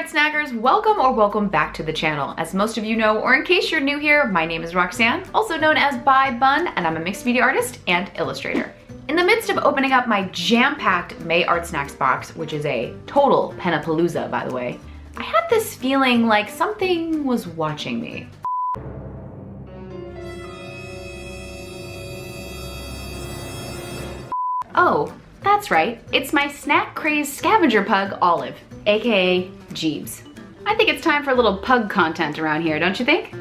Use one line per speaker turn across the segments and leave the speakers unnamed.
Art Snackers, welcome back to the channel. As most of you know, or in case you're new here, my name is Roxanne, also known as By Bun, and I'm a mixed media artist and illustrator. In the midst of opening up my jam-packed May ArtSnacks box, which is a total penapalooza, by the way, I had this feeling like something was watching me. Oh, that's right, it's my snack-crazed scavenger pug, Olive, aka Jeebs. I think it's time for a little pug content around here, don't you think?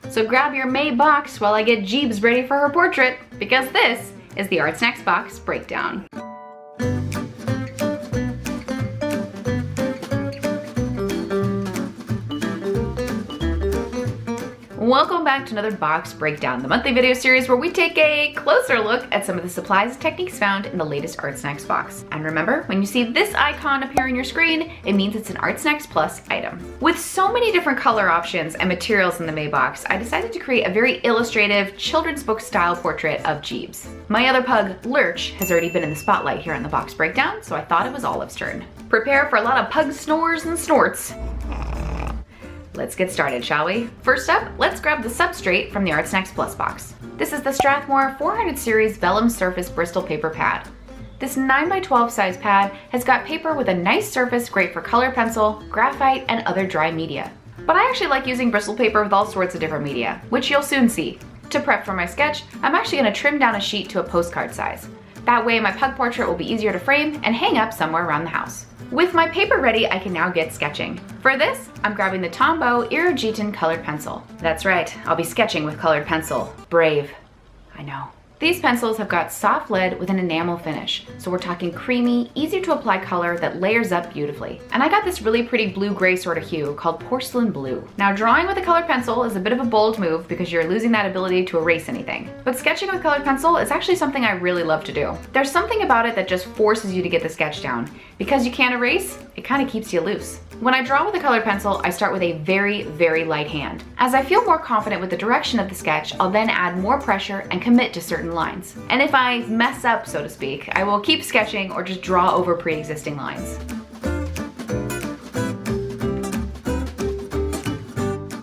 So grab your May box while I get Jeebs ready for her portrait, because this is the ArtSnacks Box Breakdown. Welcome back to another box breakdown, the monthly video series where we take a closer look at some of the supplies and techniques found in the latest ArtSnacks box. And remember, when you see this icon appear on your screen, it means it's an ArtSnacks Plus item. With so many different color options and materials in the May box, I decided to create a very illustrative, children's book style portrait of Jeebs. My other pug, Lurch, has already been in the spotlight here on the box breakdown, so I thought it was Olive's turn. Prepare for a lot of pug snores and snorts. Let's get started, shall we? First up, let's grab the substrate from the ArtSnacks Plus box. This is the Strathmore 400 series vellum surface Bristol paper pad. This 9x12 size pad has got paper with a nice surface great for color pencil, graphite, and other dry media. But I actually like using Bristol paper with all sorts of different media, which you'll soon see. To prep for my sketch, I'm actually going to trim down a sheet to a postcard size. That way my pug portrait will be easier to frame and hang up somewhere around the house. With my paper ready, I can now get sketching. For this, I'm grabbing the Tombow Irogetan colored pencil. That's right, I'll be sketching with colored pencil. Brave, I know. These pencils have got soft lead with an enamel finish, so we're talking creamy, easy to apply color that layers up beautifully. And I got this really pretty blue-gray sort of hue called porcelain blue. Now drawing with a colored pencil is a bit of a bold move because you're losing that ability to erase anything. But sketching with colored pencil is actually something I really love to do. There's something about it that just forces you to get the sketch down. Because you can't erase, it kind of keeps you loose. When I draw with a colored pencil, I start with a very, very light hand. As I feel more confident with the direction of the sketch, I'll then add more pressure and commit to certain lines. And if I mess up, so to speak, I will keep sketching or just draw over pre-existing lines.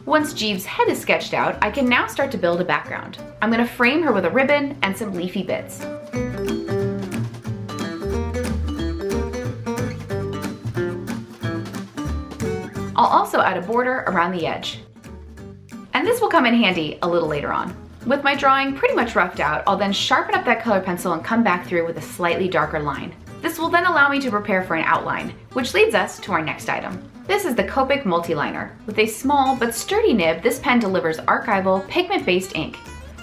Once Jeebs' head is sketched out, I can now start to build a background. I'm going to frame her with a ribbon and some leafy bits. I'll also add a border around the edge. And this will come in handy a little later on. With my drawing pretty much roughed out, I'll then sharpen up that colored pencil and come back through with a slightly darker line. This will then allow me to prepare for an outline, which leads us to our next item. This is the Copic Multiliner. With a small but sturdy nib, this pen delivers archival, pigment-based ink.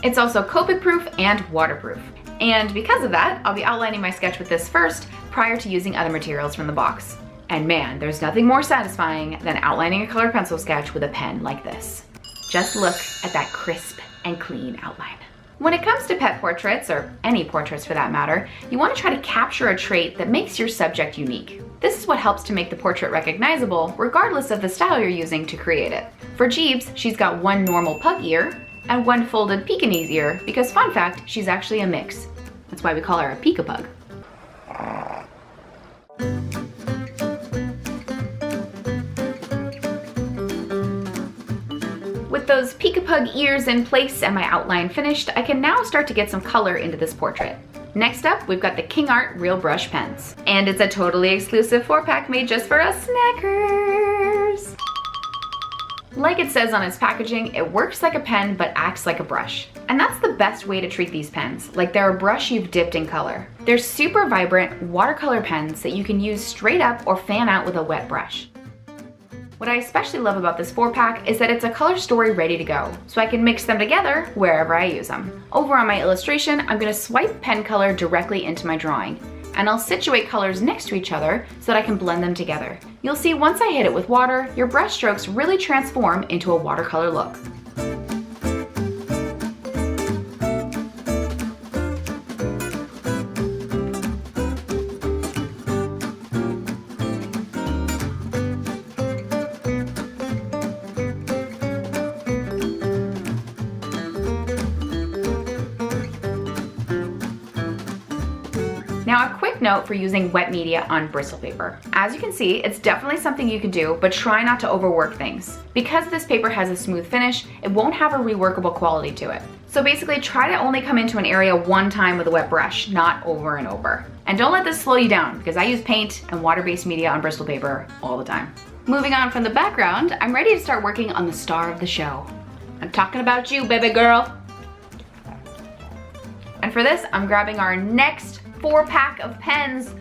It's also Copic-proof and waterproof. And because of that, I'll be outlining my sketch with this first, prior to using other materials from the box. And man, there's nothing more satisfying than outlining a colored pencil sketch with a pen like this. Just look at that crisp and clean outline. When it comes to pet portraits, or any portraits for that matter, you want to try to capture a trait that makes your subject unique. This is what helps to make the portrait recognizable, regardless of the style you're using to create it. For Jeebs, she's got one normal pug ear and one folded Pekingese ear, because fun fact, she's actually a mix. That's why we call her a Pekapug. With those Pekapug ears in place and my outline finished, I can now start to get some color into this portrait. Next up, we've got the King Art Real Brush pens. And it's a totally exclusive 4-pack made just for us snackers. Like it says on its packaging, it works like a pen but acts like a brush. And that's the best way to treat these pens, like they're a brush you've dipped in color. They're super vibrant watercolor pens that you can use straight up or fan out with a wet brush. What I especially love about this 4-pack is that it's a color story ready to go, so I can mix them together wherever I use them. Over on my illustration, I'm going to swipe pen color directly into my drawing, and I'll situate colors next to each other so that I can blend them together. You'll see once I hit it with water, your brush strokes really transform into a watercolor look. Now a quick quick note for using wet media on bristle paper. As you can see, it's definitely something you can do, but try not to overwork things. Because this paper has a smooth finish, it won't have a reworkable quality to it. So basically, try to only come into an area one time with a wet brush, not over and over. And don't let this slow you down, because I use paint and water-based media on bristle paper all the time. Moving on from the background, I'm ready to start working on the star of the show. I'm talking about you, baby girl. And for this, I'm grabbing our next 4-pack of pens.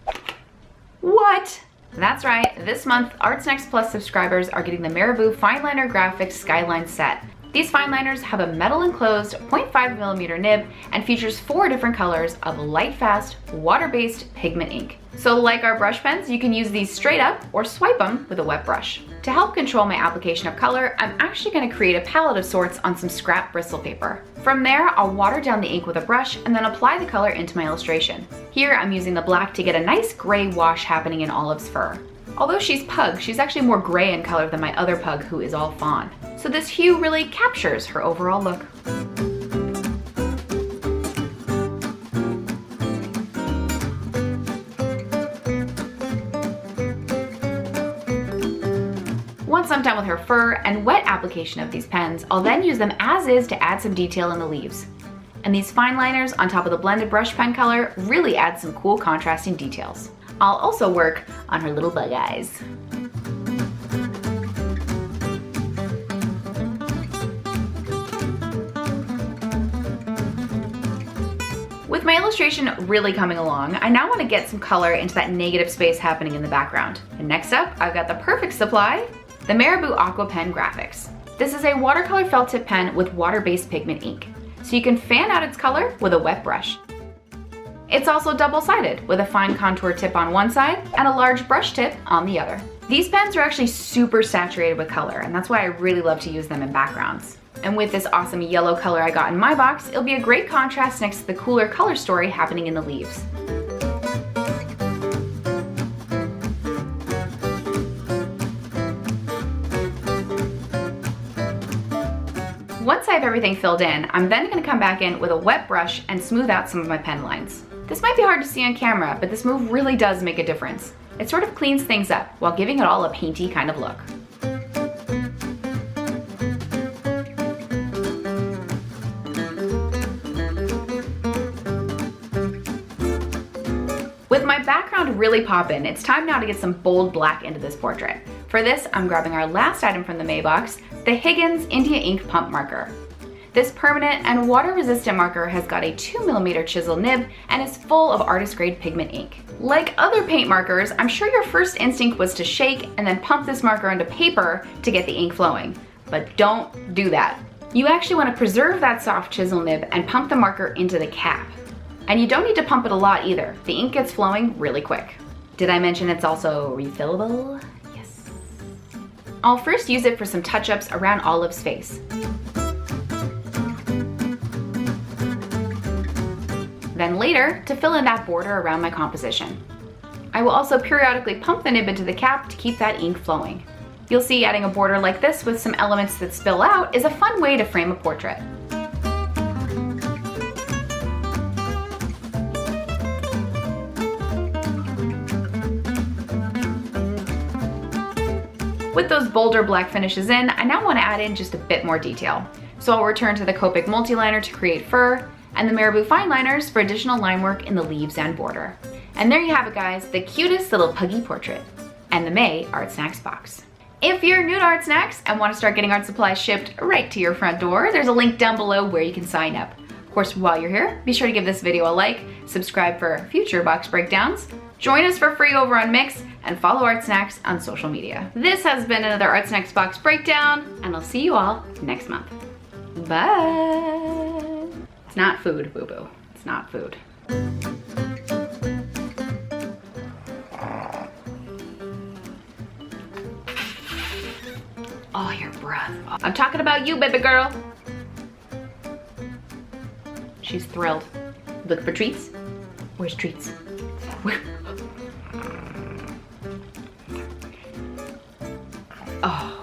What? That's right, this month, ArtSnacks Plus subscribers are getting the Marabou Fine Liner Graphics Skyline set. These fine liners have a metal enclosed 0.5mm nib and features 4 different colors of light fast, water-based pigment ink. So like our brush pens, you can use these straight up or swipe them with a wet brush. To help control my application of color, I'm actually going to create a palette of sorts on some scrap bristle paper. From there, I'll water down the ink with a brush and then apply the color into my illustration. Here, I'm using the black to get a nice gray wash happening in Olive's fur. Although she's pug, she's actually more gray in color than my other pug who is all fawn. So this hue really captures her overall look. Once I'm done with her fur and wet application of these pens, I'll then use them as is to add some detail in the leaves. And these fine liners on top of the blended brush pen color really add some cool contrasting details. I'll also work on her little bug eyes. With my illustration really coming along, I now want to get some color into that negative space happening in the background. And next up, I've got the perfect supply, the Marabou Aqua Pen Graphics. This is a watercolor felt tip pen with water-based pigment ink, so you can fan out its color with a wet brush. It's also double-sided with a fine contour tip on one side and a large brush tip on the other. These pens are actually super saturated with color, and that's why I really love to use them in backgrounds. And with this awesome yellow color I got in my box, it'll be a great contrast next to the cooler color story happening in the leaves. Once I have everything filled in, I'm then going to come back in with a wet brush and smooth out some of my pen lines. This might be hard to see on camera, but this move really does make a difference. It sort of cleans things up while giving it all a painty kind of look. With my background really poppin', it's time now to get some bold black into this portrait. For this, I'm grabbing our last item from the May box, the Higgins India Ink Pump Marker. This permanent and water-resistant marker has got a 2mm chisel nib and is full of artist-grade pigment ink. Like other paint markers, I'm sure your first instinct was to shake and then pump this marker onto paper to get the ink flowing. But don't do that. You actually want to preserve that soft chisel nib and pump the marker into the cap. And you don't need to pump it a lot either. The ink gets flowing really quick. Did I mention it's also refillable? Yes. I'll first use it for some touch-ups around Olive's face. Then later, to fill in that border around my composition. I will also periodically pump the nib into the cap to keep that ink flowing. You'll see adding a border like this with some elements that spill out is a fun way to frame a portrait. With those bolder black finishes in, I now want to add in just a bit more detail. So I'll return to the Copic Multiliner to create fur, and the Marabou Fine Liners for additional line work in the leaves and border. And there you have it, guys, the cutest little puggy portrait, and the May ArtSnacks Box. If you're new to ArtSnacks and want to start getting art supplies shipped right to your front door, there's a link down below where you can sign up. Of course, while you're here, be sure to give this video a like, subscribe for future box breakdowns, join us for free over on Mix, and follow ArtSnacks on social media. This has been another ArtSnacks Box breakdown, and I'll see you all next month. Bye! It's not food, boo-boo. It's not food. Oh, your breath. I'm talking about you, baby girl. She's thrilled. Look for treats? Where's treats? Where? Oh.